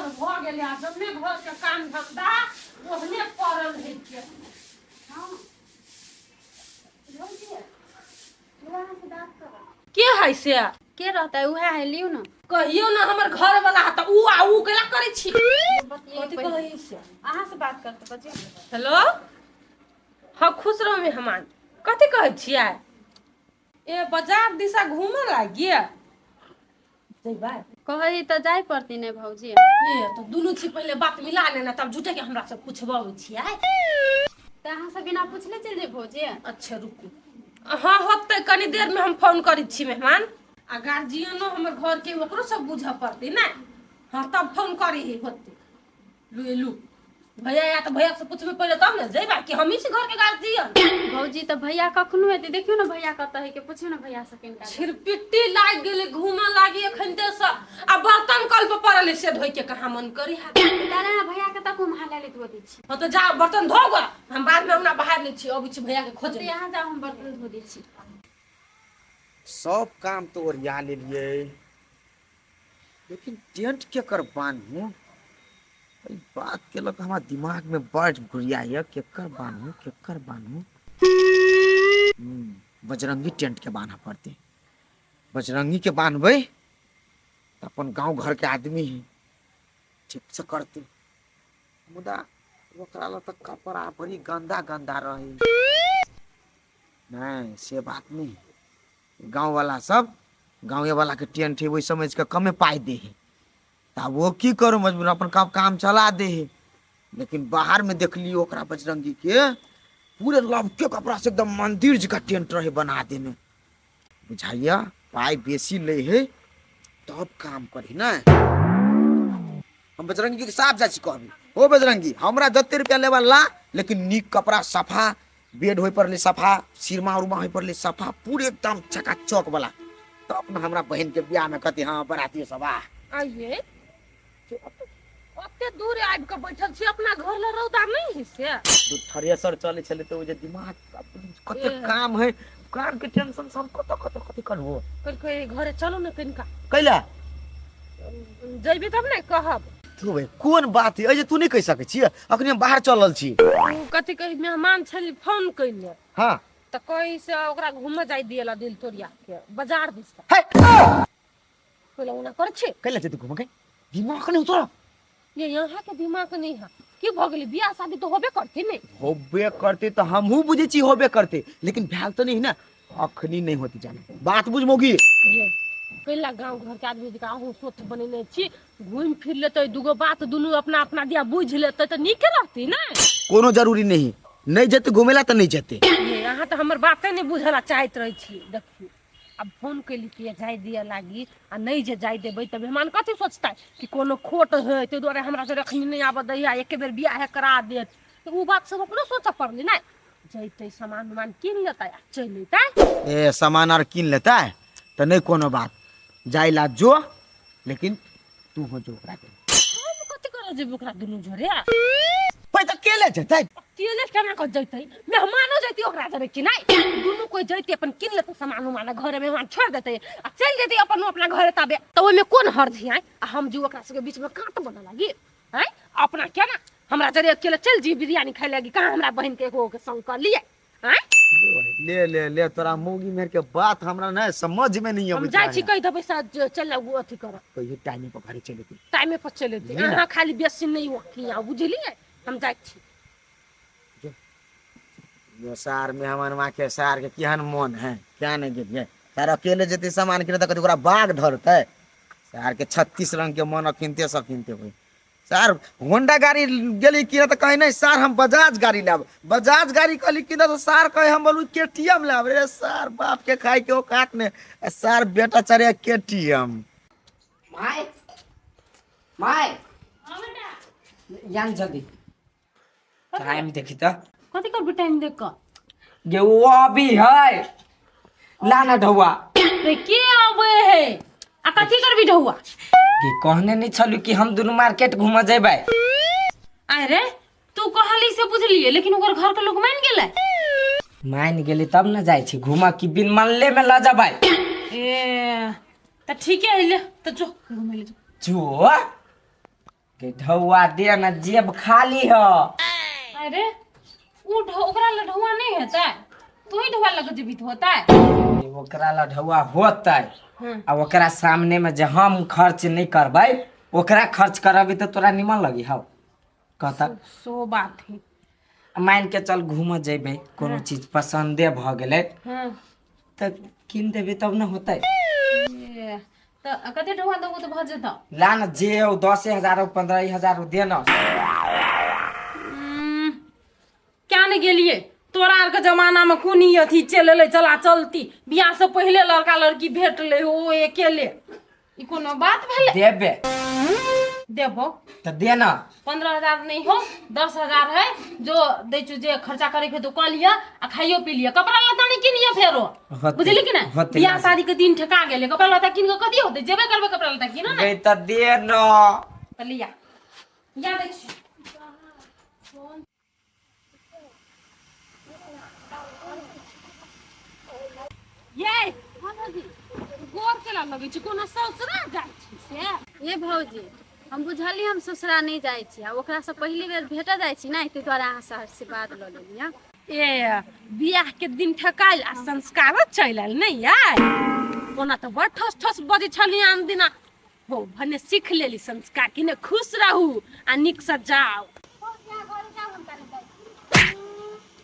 पड़ल भ गेलै आ जन्ने घर के काम धंधा ओहने पड़ल है के। हां के है से के रहता है उहे है लियो ना। कहियो ना हमर घर वाला त ऊ आ ऊ केला करे छी। कथी कहै से अहाँ से बात करते बच्चे। हेलो हाँ खुश रहो मेहमान कथी कहै छियै ए बाजार दिशा घूमे लागिए जइबै कहे तो जाय पड़ती ने भौजी। ए तो दुनू छी पहले बात मिला लेना तब झूठे के हमरा से पूछबाबै छियै तो अहाँ से बिना पूछले चल जे भौजी। अच्छा रुकू हाँ होतै कनी देर में हम फोन करै छी मेहमान आ गार्जियनो हमर घर के ओकरो सब बुझ पड़तै ना। हाँ तब फोन करी ही होतै लू भैया या तो भैया से पूछबे पहले तब ना जइबा कि हम ही छी घर के गार्जियन। भौजी तो भैया कखनो हेतै देखियो ना भैया कत है के पूछियो ना भैया से किनका छिरपिट्टी लाग गेले घूमे लागी एखनते से आ बर्तन कल पे पड़ल से धोइ के कहां मन करी है तारा भैया के तक हम हाले ले दे छी। हां तो जा बर्तन धो गो हम बाद में हमरा बाहर ले छी अबै छी भैया के खोजे यहां जा हम बर्तन धो दे छी। सब काम तो ओरिया ले लिए लेकिन टेंट के कर बांधू बात के लग हमारा दिमाग में बड़ घुरिया केकर बांधू बजरंगी टेंट के बांधा पड़ते बजरंगी के बांधबे अपन गांव घर के आदमी है ठीक से करते मुदा ओकरा ला तक कपड़ा बड़ी गंदा गंदा रहे नहीं से बात नहीं गांव वाला सब गाँव वाला के टेंट है वही समझ के कमे पाई दे है तब वो की करो मजबूर अपन काम चला दे है लेकिन बाहर में देख लियो ओकरा बजरंगी के पूरे लबके कपड़ा से एकदम मंदिर जगह टेंट रहे बना देने बुझाइया पाई बेसी ले है तब काम करी ना। हम बजरंगी के साफ जाची कहबी ओ बजरंगी हमरा जते रुपया लेवा ला लेकिन नीक कपड़ा सफा बेड होई पड़ले सफा सिरमा उरमा होई पड़ले सफा पूरे एकदम चकाचक वाला तब न हमरा बहन के ब्याह में कहते हाँ बराती सब आइए ओते दूर आबि के बैठल छी अपना घर ले रौदा नहीं है से दू थ्रेसर चले छले तो जे दिमाग कते काम है काम के टेंशन सब कते करबो कोई घरे चलो न कनिका कैला जइबे तब नहीं कहब तू भाई कौन बात है जे तू नहीं कह सके छी अखनी हम बाहर चलल छी कथी कहि मेहमान छली फोन कइले हां त कहि से ओकरा घूमे जाय दियला दिल तोरिया के बाजार दिस है कोला उना कर छी कैला ते घूम गई दिमाग नहीं उतर ये यहाँ के दिमाग नहीं है की भ गेली बियाह शादी तो होबे करते नहीं होबे करते तो हमहू बुझे छी होबे करते लेकिन भैल तो नहीं ना अखनी नहीं होती जाने बात बुझ मोगी ये कैला गांव घर के आदमी का अहू सोच बनेने छी घूम फिर लेते दुगो बात दुनू अपना अपना दिया बुझ लेते तो नीक रहती ना कोनो जरूरी नहीं जते घुमेला तो नहीं जते ये यहाँ तो हमर बातें नहीं बुझला चाहत रही छी देखियो अब फोन कैली कि जाय दिया लागी आ नहीं जे जाय देबै त मेहमान कथि सोचता कि कोनो खोट है ते द्वारा हमरा से रखनी नहीं आब दैया एक बेर बियाह करा देत तो उ बात सब अपनो सोच पड़ली ना जइते सामान मान किन लेता आ चल लेता ए सामान और किन लेता है तो नहीं कोनो बात जाय ला जो लेकिन तू हो जो ओकरा के हम कथि करे जे ओकरा दुनु झरे पैसा केले जते केले केना क जइते मेहमानो जइते ओकरा जरे कि नहीं दुनु कोई जइते अपन किन लेते सामान माना घर में मेहमान छोड़ देते आ चल जेते अपन अपना घर तबे तो ओय में कोन हर्ज है आ हम जो ओकरा के बीच में कांट बना लागी हैं अपना क्या ना हमरा जरे अकेले चल जी बिरयानी खाए लागी कहां हमरा बहन के एगो के संग कर लिए हैं ले तोरा मौगी मेर के बात हमरा ना समझ में नहीं आवे हम जाय छी कहि दबे सा चल अथी कर कहियो टाइम पर घरे चले टाइम पर चले अहां खाली बेसी नहीं हो कि बुझलिए हम जाय छी यो सार मेहमान मां के सार के केहन मन है क्या नहीं गेलिए सार अकेले जते सामान किने त कति ओकरा बाग धरते सार के 36 रंग के मन किनते सब किनते होई सार होंडा गाड़ी गेली किने त कहि नहीं सार हम बजाज गाड़ी लेब बजाज गाड़ी कहली किने तो सार कहे हम बोलू केटीएम लेब रे सार बाप के खाई के औकात ने सार बेटा चरे केटीएम माय माय हां बेटा यान जल्दी टाइम देखी त कथि कर टाइम देख क गे वो अभी है लाना ढौआ रे के आवे है आ कथि करबी ढौआ गे कहने नहीं छलू कि हम दोनों मार्केट घूम जेबै अरे तू कहली से बुझलिए लेकिन ओकर घर के लोग मान गेलै मान गेली तब न जाय छी घुमा कि बिन मानले में ल जबै ए त ठीक है ले त जो घुमे ले जो के ढौआ दे ना जेब खाली हो। अरे ओकरा ला ढौआ नहीं हेतै, तू ही ढौआ लग जीवित होता है। ओकरा ला ढौआ होतै हाँ। आ ओकरा सामने में जे हम खर्च नहीं करबै ओकरा खर्च करबी तो तोरा निमन लगी हौ कहता। सो बात है। मान के चल घूम जेबै कोनो चीज पसंदे भ गेलै हाँ। त किन देबै तब न होतै। ये, तो कते ढौआ देबो तो भ जेतौ। ला न जे हो 10,000 हो 15,000 हो दे न। क्या नहीं गेलिए तोरा आर के जमाना में कोन ई अथी चले चला चलती बियाह से पहले लड़का लड़की भेट ले ओ अकेले ई कोनो बात भेले। देबे देबो त दे न। 15,000 नहीं हो 10,000 है जो दे जे खर्चा करे के तो कह लिया आ खाइयो पी लिया कपड़ा लत्ता नहीं किनियो फेरो होते- बुझली कि ना। होते बियाह ना। शादी के दिन ठका गेले कपड़ा लत्ता किन के कथी होते जेबे करबे कपड़ा लत्ता किनो ना गई त दे न। तो लिया या देख ये गोर केला लगे छै कोनो ससुरा जाइ छै से। ये भौजी हम बुझली हम ससुरा नहीं जाइ छी आ ओकरा से पहली बेर भेट जाइ छी ना ताहि दुआरे अहाँ से आशीर्वाद लऽ लेलियै। ए बियाह के दिन ठकाइल आ संस्कार चलि आयल नहीं यार। ओना तो बड़ ठस ठस बजे छली आन दिना हो भने सीख लेली संस्कार कि ने खुश रहू आ नीक से जाओ।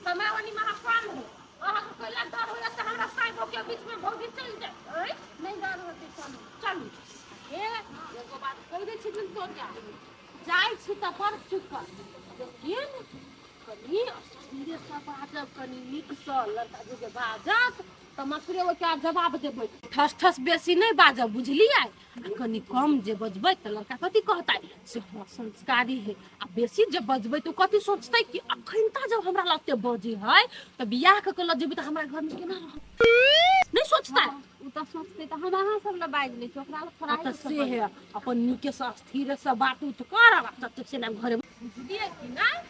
कमावनी महापान हो अहाँ को कला डर होया से हमरा साइबो के बीच में भौजी चल जाए नहीं डर होते चलू ए एगो बात कह दे छी दिन तो जाइ छी त पर चुप कर देखिए कनी धीरे से बाजब कनी नीक से लड़का जो के बाजत त मकरे ओ क्या जवाब देबै ठस ठस बेसी नहीं बाजब बुझलियै आ कनी कम जे बजबै त लड़का कथी कहतै से हाँ संस्कारी है आ बेसी जे बजबै तो कथी सोचतै कि अखन ता जब हमरा लगते बजे है त बियाह के ल जेबै त हमरा घर में केना रहत नहीं सोचतै। उ त सोचते त हम अहाँ सब ल बाजि लै छी ओकरा ल थोड़ा त से है अपन नीके से स्थिर से बात उठ कर आ तब से ना घरे बुझलियै कि नहीं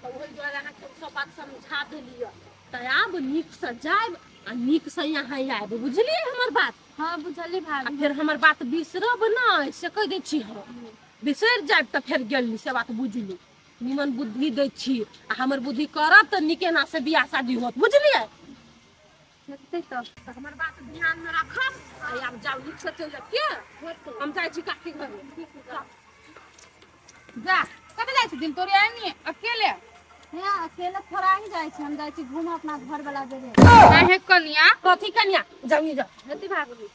त ओहि द्वारा अहाँ के सब बात समझा देलियै त आब नीक से जायब आ नीक से यहाँ आयब बुझलियै हमर बात। हाँ बुझली आ भाभी। फिर हमर बात बिसरब नहीं से कह दै छी हम बिसर जायब त फिर गेली से बात बुझली निमन बुद्धि दै छी आ हमर बुद्धि करब त नीके ना से बियाह शादी होत बुझलियै। हेतै त तो हमर बात ध्यान में रखब आ आब जाओ नीक से चल जाब के हम जाइ छी काकी घर जा कते जाइ छी दिन तोरे आइनी अकेले हां अकेले थोड़ा ही जाइ छी हम जाइ छी घूम अपना घर वाला जगह। काहे कनिया कथी कनिया जाइए जा हेतै भाभी।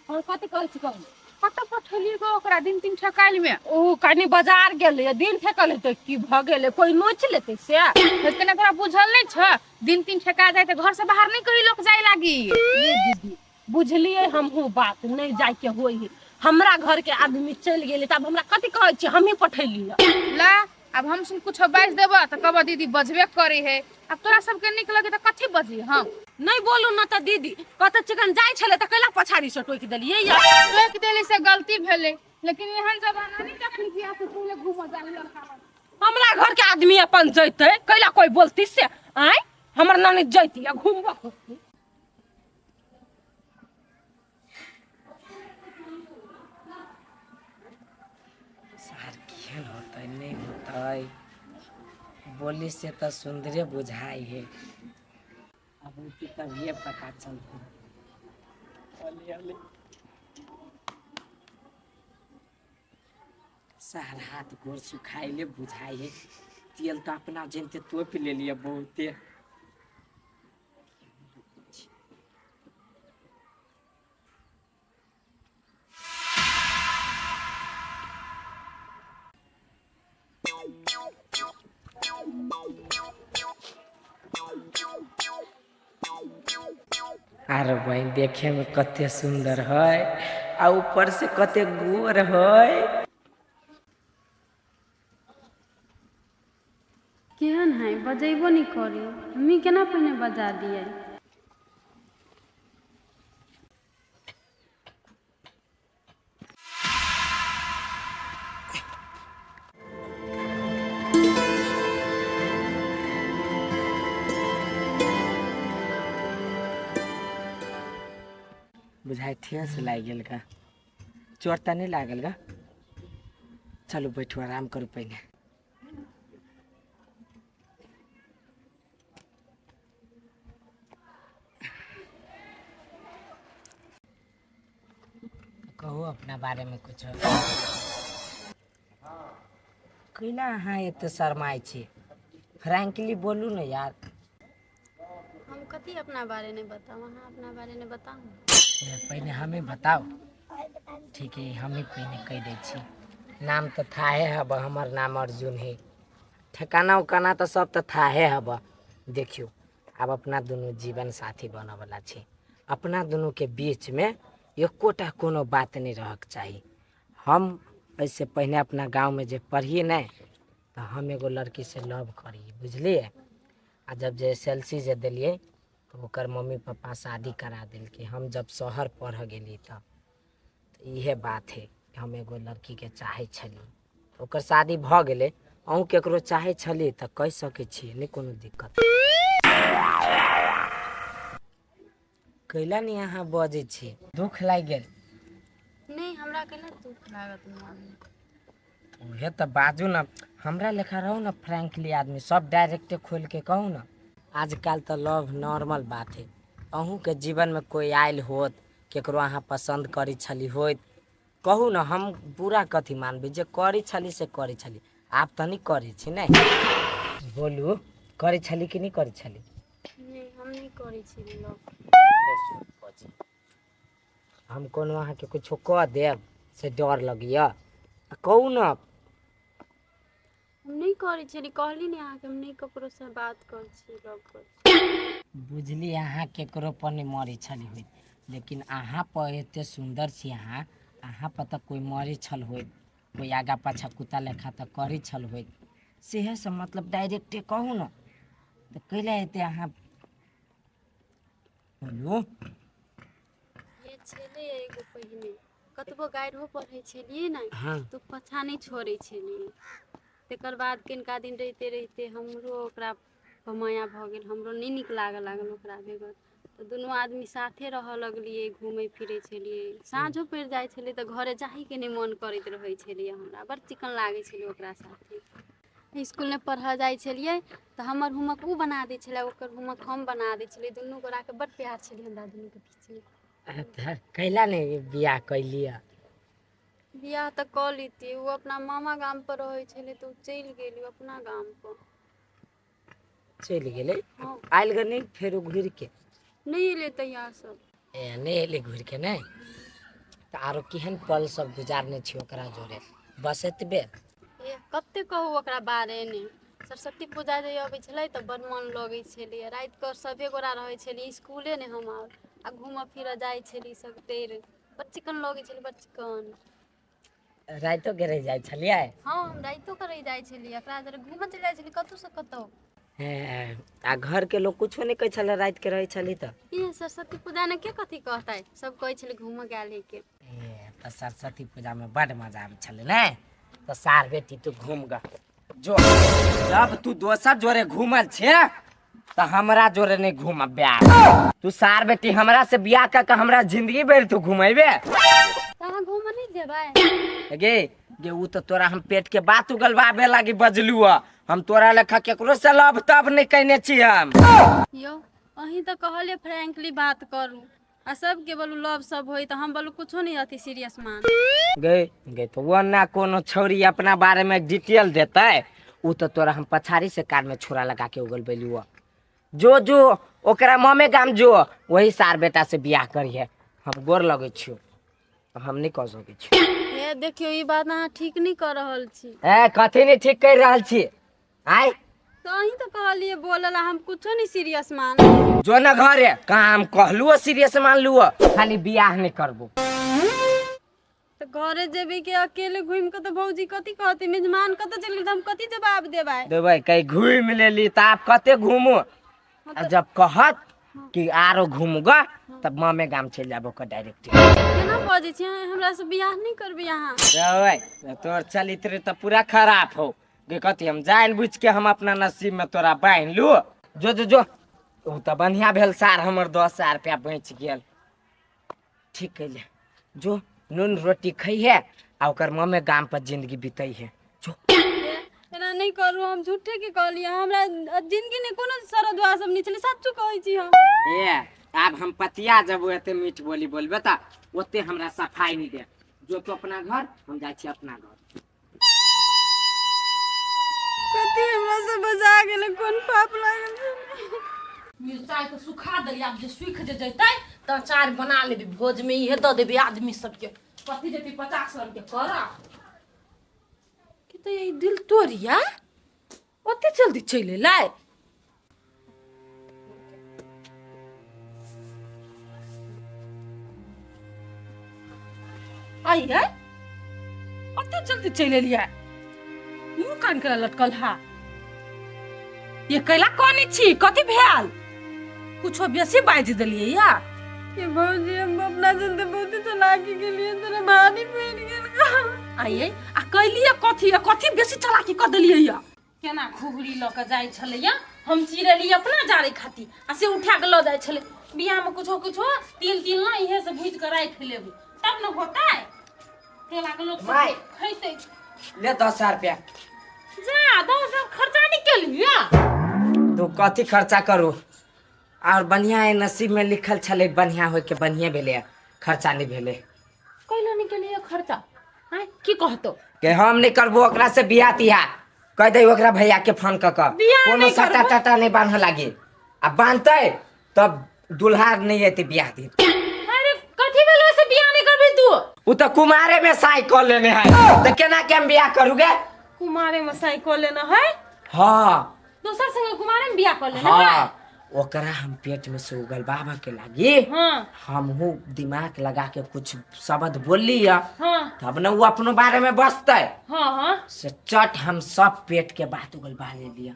और कथी कहै छी कहू कत पठेलिए गो ओकरा दिन तीन ठकाइल में ओ कनी बाजार गेले दिन ठेकल हेतै की भ गेले कोई नोच लेतै से हेतने तोरा बुझल नहीं छ दिन तीन ठका जाए त घर से बाहर नहीं कहीं लोग जाए लागी। ये दीदी बुझलिए हमहू बात नहीं जाय के होई हमरा घर के आदमी चल गेले तब हमरा कथी कहै छी हम ही पठेलिए ला अब हम सुन कुछ बाज देबा त कब दीदी बजबे करे है अब तोरा सबके निक लगे त कथी बजी हम नहीं बोलू ना त दीदी कत चिकन जाय छले त कैला पछाड़ी से टोक देलिए या एक देली से गलती भेले लेकिन एहन जमाना नहीं देखली बियाह से पहले घूम जाए लड़का। हमरा घर के आदमी अपन जैते कैला कोई बोलती से आय हमर नानी जैती या घूमबा करती। सार केहन होतै नहीं होतै बोली से तो सुंदरे बुझाई है अब उनकी तब ये पता चलता। सार हाथ गोर सुखाइले बुझाई है तेल तो अपना जनते तोप ले लिया बहुते। आर बहन देखे में कते सुंदर है आ ऊपर से कते गोर है। केहन है बजेबो नहीं करी हमी केना पहले बजा दिए। बुझाई ठेस लाग गेल का चोट त नहीं लागल का चलो बैठो आराम करो पहले। कहो अपना बारे में कुछ। कैला अहाँ एते शर्माई छी, फ्रैंकली बोलू ना यार। हम कथी अपना बारे में बताऊँ, अहाँ अपना बारे में बताऊँ। पहले हमें बताओ। ठीक है, हमें पहले कह दै छी। नाम तो था है हब, हमार नाम अर्जुन है। ठिकाना उकाना तो सब तो था है हब। देखियो अब अपना दोनों जीवन साथी बने वाला छी। अपना दोनों के बीच में एकोटा कोनो बात नहीं रहक चाहिए। हम ऐसे पहले अपना गांव में जे पढ़िए नहीं तो हम एगो लड़की से लव करिए, बुझलिए। आ जब जे SLC जे दिलिए तो ओकर मम्मी पापा शादी करा दिलके। हम जब शहर पढ़ गेली तो इहे बात है कि हम एगो लड़की के चाहे छली, तो ओकर शादी भ गेले। अहूँ केकरो चाहे छली तो कह सके छी, नहीं कोनो दिक्कत। कैला नहीं अहाँ बजे छी, दुख लाग गेल। नहीं हमरा केना दुख लागत मन। उहे तो बाजू ना, हमरा लेखा रहो ना फ्रैंकली आदमी, सब डायरेक्टे खोल के कहूँ ना। आजकल तो लव नॉर्मल बात है। अहूँ के जीवन में कोई आयल होत, केकरो अहाँ पसंद करी छली होत, कहू ना, हम बुरा कथी मानबे। जे करी छली से करी छली, आप तो नहीं करी छी नहीं। बोलू करी छली कि नहीं करी छली। नहीं हम नहीं करै छी लोग। हम कोनो अहाँ के कुछ कह देब से डर लगिया, कहू ना। हम नहीं करै छी, कहली नहीं अहाँ के हम नहीं ककरो से बात कर छी, लव कर। बुझली अहाँ केकरो पर नहीं मरी छली हुई, लेकिन अहाँ पर एते सुंदर छी। अहाँ पर तो कोई मरी छल हो, कोई आगा पाछा कुत्ता लेखा तो करी छल हो। सेहे से मतलब डायरेक्टे कहू ना, तो कैला एते अहाँ बोलू। ये छेले एगो पहिने कतबो गाइरो पढ़ै छलिए ना हाँ। तो पछा नहीं छोड़े छलिए। तेकर बाद किनका दिन रहते रहते हमरो ओकरा पर माया भ गेल, हमरो नहीं निक लागल ओकरा बेगर। तो दुनू आदमी साथे रह लगलिए, घूमे फिरे छलिए। साँझो पड़ जाए छले तो घरे जाही के नहीं मन करैत रहे छलिए। हमरा बड़ चिकन लागे छले ओकरा साथे। स्कूल में पढ़ जाए छलिए तो हमर होमवर्क उ बना दे छले, ओकर होमवर्क हम बना दे छलिए। दुनू गोरा के बड़ प्यार छले हमरा दुनू के बीच में। कैला नहीं बियाह कैलिया। बियाह तो कऽ लीती, वो अपना मामा गाम पर रहे छले तो चल गेली अपना गाम पर। चल गेले। हाँ। आयल ग नहीं फेर घूर के नहीं एले तैयार सब। ए नहीं एले घूर के नहीं। तो आरो केहन पल सब गुजारने छी ओकरा जोरे, बस एतबे। ए कते कहू ओकरा बारे में। सरस्वती पूजा जे अबै छलै तऽ बड़ मन लगै छलै। रात कऽ सभे गोरा रहै छली स्कूले ने हम आ घूमऽ फिरऽ जाइ छली सब देर। बड़ चिकन लगै छलै, बड़ चिकन। राइतो गिरे जाइ छलियै। हाँ हम राइतो करे जाइ छली, एकरा जरे घूमऽ चलि जाइ छली कतौ से कतौ। आ घर के लोग कुछो नहीं कहे छले रात के रहे छली तो। ये सरस्वती पूजा ने के कथी कहतै, सब कहै छलै घूमऽ गेल है के। तो सरस्वती पूजा में बड़ मजा आवे छले ने। तो सार बेटी तू घूम ग जो, जब तू दोसर जोरे घूमल छे तो हमरा जोरे नहीं घूम ब्याह। तू सार बेटी हमरा से बियाह कर के हमरा जिंदगी भर तू घुमेबे। तहाँ घूमऽ नहीं जेबै गे उ तो तोरा हम पेट के बात उगलवाबे लागी बजलू। हम तोरा लेखा केकरो से लब तब नहीं कहने छी हम। यो अहीं तो कहलिए फ्रैंकली बात करू आ सब के बोलू लव सब होई तो हम बोलू कुछो नहीं अथी सीरियस मान। गे तो वो ना कोनो छौरी अपना बारे में डिटेल देते, उ तो तोरा हम पछाड़ी से कार में छोरा लगा के उगल बेलू। जो ओकरा ममे गाम जो, वही सार बेटा से बियाह करिए। हम गोर लगे छियो, हम नहीं कह सके छी। ए देखियो ई बात अहाँ ठीक नहीं कर रहल छी। ए कथी नहीं ठीक कर रहल छी आय। तो अहीं तो कहलिए बोलला हम कुछो नहीं सीरियस मान। जो ना घरे काम कहलू सीरियस मान लू, खाली बियाह नहीं करबो। तो घरे जेबे के अकेले घूम के तो भौजी कथी कहते, मेजमान कत चल गेल त हम कथी जवाब देबै। कहीं घूम लेली तो आप कते घूमू। जब कहत कि आरो घूमगा तब मामे गाम चल जाबो का डायरेक्ट। केना बजै छी, हमरा से बियाह नहीं करबी अहाँ। तोर चरित्र तो पूरा खराब हो गे। कथी हम जान बुझ के हम अपना नसीब में तोरा बांध लू। जो उ तो बढ़िया भेल सार, हमर 10,000 रुपया बच गेल। ठीक कैले जो नून रोटी खइहे आ ओकर मुँह में गाम पर जिंदगी बीतई है। जो एना नहीं करू, हम झूठे के कहलिए, हमरा जिंदगी ने कोनो सरदवा सब नहीं चले, सच्चू कहै छी हम। ए अब हम पतिया जब एते मीठ बोली बोलबे त ओते हमरा सफाई नहीं दे। जो तो अपना घर, हम जाय छी अपना घर। कथी हमरा से बजा गेल, कोन पाप लागल। मिरचाई तो सुखा देली, आब जे सूख जे जैतै त अचार बना लेबी, भोज में इहे द देबी आदमी सबके। कथी देती 50 रंग के करा कि त यही दिल तोरिया ओते जल्दी चले लाए। आई है ओते जल्दी चले लिया, मुंह कान के लटकल हा। ये कैला कोनी छी, कथी भेल? कुछो बेसी बाज देलिए या? ये भौजी हम अपना चलते बहुत चालाकी के लिए तेरे भानी पहन गेल। आइए आ कैलिए कथी, कथी बेसी चालाकी क देलिए या? केना खुगरी ल के जाय छले या, हम चिरली अपना जारे खाती आ से उठा के ल जाय छले। बियाह में कुछो कुछो तिल ना इहे से भूज के राख लेबू तब न होतै। तेला के लोग माय। सब खैते। ले 10,000 रुपया। जा 10,000 खर्चा नहीं केलिए। तू कथी खर्चा करू, और बढ़िया है नसीब में लिखल छले, बढ़िया होय के बढ़िया भेले, खर्चा नहीं भेले। कैला नहीं केलिए खर्चा? हां की कहतो के हम नहीं करबो ओकरा से बियाह तिहा, कह दे ओकरा भैया के फोन क क बियाह कोनो नहीं सटा करबो? टटा नहीं बांध लागे। अब बांधते तब दुल्हा नहीं एते बियाह दिन। अरे कथी भेलो से बियाह नहीं करबी तू? उ तो कुमारे में साइकिल लेने है, तो केना के हम बियाह करूगे? कुमारे में साइकिल लेना है, हां दोसर संग कुमारे में बियाह कर लेना है। हाँ ओकरा हम पेट में से उगल बाबा के लागी, हाँ हमहू दिमाग लगा के कुछ शब्द बोली है, हाँ तब न वो अपनो बारे में बसते हाँ हाँ। से चट हम सब पेट के बात उगल बा ले लिया।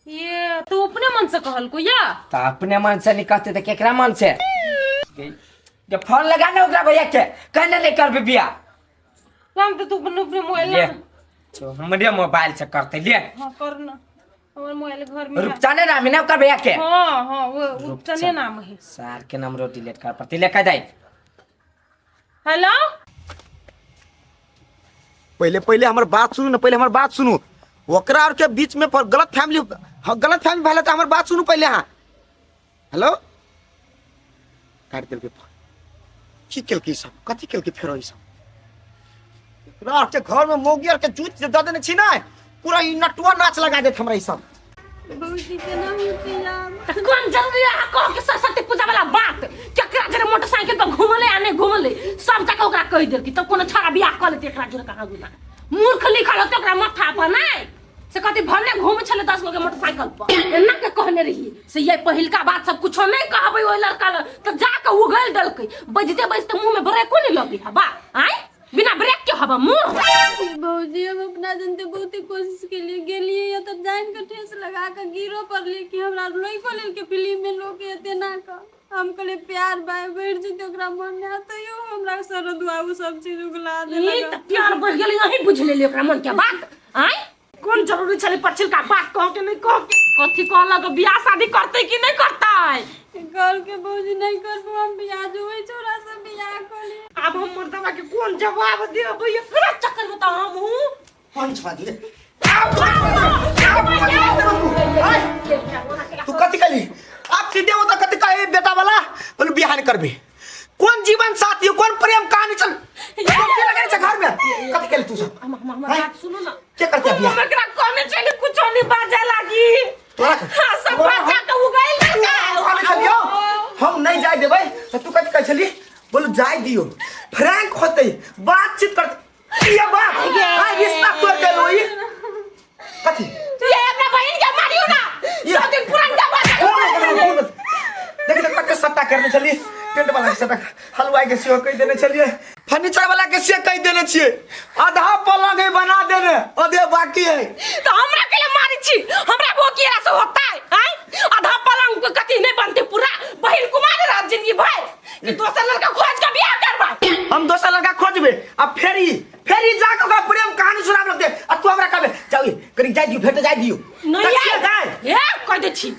ये तू अपने मन से कहल को या? तो अपने मन से निकलते तो केकरा मन से? जब फोन लगा ना ओकरा भैया के, कहने नहीं कर बिया हम तो तू अपने मोबाइल ले, जो हमरे मोबाइल से करते ले। हाँ करना, हमारे मोबाइल घर में रुपचाने नाम है ना ओकर भैया के। हाँ हाँ वो उपचने नाम है। सार के नंबर डिलीट कर पड़ती, ले कह दे। हेलो पहले हमार बात सुनू ना, पहले हमार बात सुनू। ओकरा और के बीच में गलत फैमिली भले तो हमार बात सुनू पहले। हाँ हेलो, काट देल के फोन। की केल की सब, कथी केल के फेरो ई सब? एकरा के घर में मोगी और के जूत से द देने छी ना, पूरा ई नटुआ नाच लगा देत हमरा ई सब। भौजी केना होती यार। तो कौन जल्दी आ कह के सरस्वती पूजा वाला बात केकरा जरे मोटरसाइकिल पर घुमले आने घुमले सब तक ओकरा कह देल कि तब कोनो छाड़ा बियाह कर लेते एकरा जरे कहां गुना मूर्ख लिखल होते ओकरा माथा पर नहीं से कथी भरने घूम छले 10 गो के मोटरसाइकिल पर। एना के कहने रही से ये पहिलका बात सब कुछो नहीं कहबै ओइ लड़का तो जाके उगल दलकै, बजते बजते मुंह में ब्रेको नहीं लगी है बा। आय बिना ब्रेक के हवा मुंह। भौजी हम अपना जनते बहुत ही कोशिश के लिए गेलिए या तो जान के ठेस लगा के गिरो पड़ले कि हमरा लोई को लेल के फिल्म में लोग एते ना का हम कले प्यार बाय बैठ जते ओकरा मन में आते यो हमरा सरदुआ वो सब चीज उगला दे ई त प्यार बढ़ गेल यही बुझ ले ओकरा मन के बात। आय कौन जरूरी छले पछिल का बात कह के नहीं कह के कथी कहला के बियाह शादी करते कि नहीं करताय? कल के भौजी नहीं करबो हम बियाह जोई छोरा से बियाह कले। अब हम मर्दवा के कौन जवाब देबो ये पूरा चक्कर में त हम हूं फोन छवा दे। तू कथी कली? आप सीधे हो तो कथी कहे बेटा वाला बोल बिहान करबे? कौन जीवन साथी, कौन प्रेम कहानी चल के लगे छ घर में? कथी कली तू सब? हमार बात सुनो ना। के करते बियाह? एकरा कोने चले कुछ नहीं बाजे लागी। तोरा हां सब बच्चा के उगाइल चलियो हम नहीं जाय देबै तो तू कथी कह छली? बोल जाय दियो, फ्रैंक होते बातचीत करते ये बात आ रिश्ता तोड़ के लोई कथी ये अपना बहन के मारियो ना सब दिन पुरनका बात। देख देख के सट्टा करने चलिए, टेंट वाला के सट्टा, हलवाई के सेवा कह देने चलिए, फर्नीचर वाला के सेवा कह देने छिए, आधा पलंग है बना देने, आधे बाकी है। तो हमरा के लिए मारी छी, हमरा वो केरा से होता है? हैं आधा पलंग को कथी नहीं बनते पूरा बहिन कुमार रह जिंदगी भर कि दोसर लड़का खोज के बियाह करबा। हम दोसर लड़का खोजबे, अब फेरी जाके ओकरा प्रेम कहानी सुनाब लगते, आ तू हमरा कहबे जाऊ करी जाय दियो, भेट जाय दियो नहीं ये कह दे छी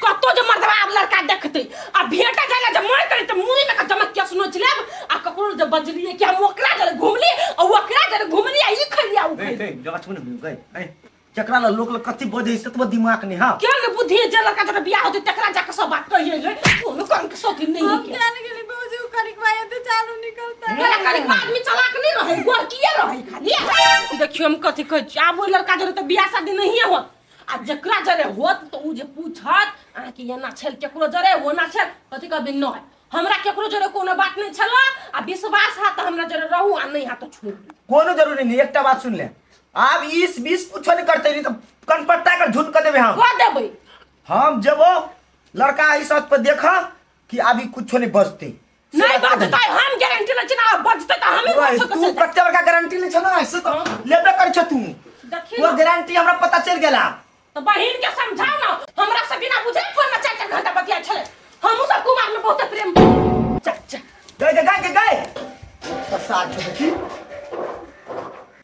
कतो जे मर्दवा आब लड़का देखते आ भेटा जाला जे मर करे त मुरी में का जमक के सुनो चले आ ककरो जे बजलिए कि हम ओकरा जरे घुमली आ ओकरा जरे घुमली आ ई खलिया उ ए जगह छुने गई ए चकरा ला लोग कति बजे से तो दिमाग नहीं हां क्या ले बुद्धि जे लड़का जरे बियाह होते तकरा जाके सब बात कहिए ले कोनो काम के सोती नहीं हम के जाने के लिए बाबूजी वो करिकवाया तो चालू निकलता है मेरा करीब आदमी चलाक नहीं रहे गोर किए रहे खाली देखियो हम कथि कह छी आब ओ लड़का जरे त बियाह शादी नहीं होत आ जकरा जरे होत तो उ जे पूछत आ कि एना छल केकरो जरे होना छल कथि कहबे न हमरा केकरो जरे कोनो बात नहीं छला आ विश्वास है त हमरा जरे रहू आ नहीं है तो छोड़ कोनो जरूरी नहीं एकटा बात सुन ले आप 20 कुछ नहीं करते नहीं तो कनपट्टा कर झूठ कर देबे हम कह देबै हम जब वो लड़का इस बात पर देखा कि अभी कुछ नहीं बचते नहीं बचता हम गारंटी ले ना बचते त हम ही बच तू कत्ते बड़का गारंटी ले छ ना ऐसे तो लेबे कर छ तू देखियो वो गारंटी हमरा पता चल गेला तो बहिन के समझाओ ना हमरा से बिना बुझे फोन में 4 घंटा बतिया छले हमहु सब कुमार में बहुत प्रेम चल चल गए तो साथ देखी